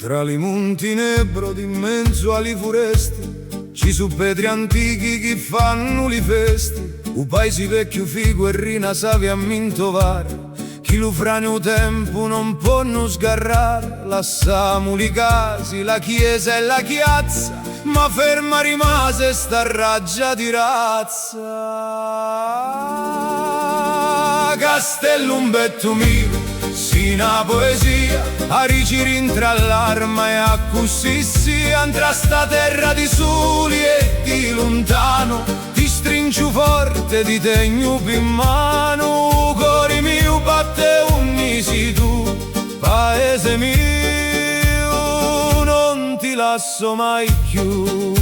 Tra li monti nebro di mezzo alle foreste ci su petri antichi che fanno li festi. U paesi vecchio figo e rina savi a mintovare. Chi lo franio tempo non può non sgarrare. Lasciamo li casi, la chiesa e la chiazza, ma ferma rimase sta raggia di razza. Castellumbetto mio, sì una poesia, a riciri tra l'arma e a così si andrà sta terra di soli e di lontano. Ti stringo forte di tegno in mano, cuore mio batte unisi tu, paese mio, non ti lascio mai più.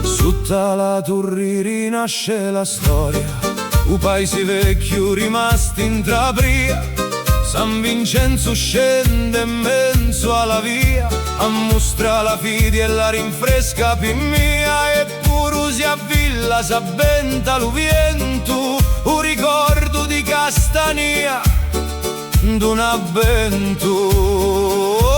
Sotto la torre rinasce la storia, un paese vecchio rimasto in trapria. San Vincenzo scende in mezzo alla via, a mostra la fede e la rinfresca per mia. Eppure si avvilla, s'abbenta lo vento, un ricordo di Castania, d'un avvento.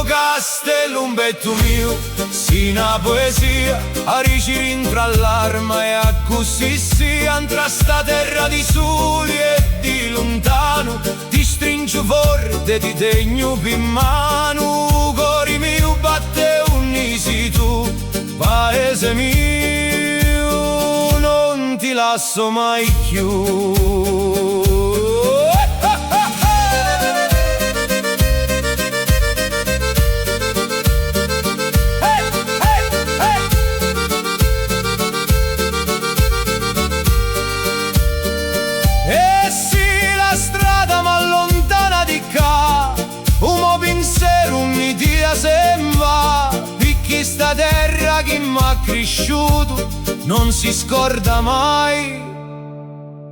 Castellumbetto mio, sì una poesia, a riciri tra l'arma e a così si andrà sta terra di soli e di lontano. Ti stringo forte, ti tegno in mano, cuore mio batte unisi tu, paese mio, non ti lascio mai più. Sta terra che m'ha cresciuto non si scorda mai,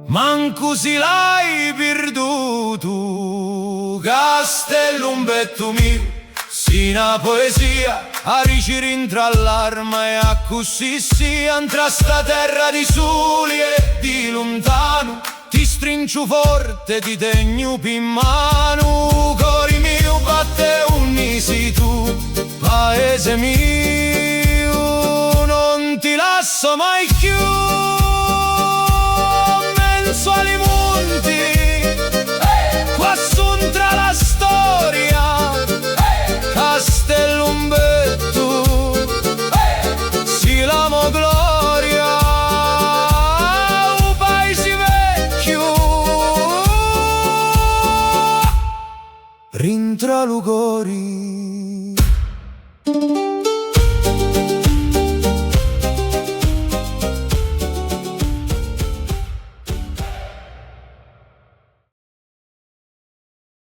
manco si l'hai perduto. Castellumbetto mio, sì una poesia, a riciri tra l'arma e a così si andrà sta terra di soli e di lontano. Ti stringo forte, ti tegno in mano, cuore mio batte unisi tu, paese mio, non ti lascio mai più. Menso ai monti, quassù tra la storia, Castellumbetto, sì l'amo gloria, un paese vecchio, rintra Lugo.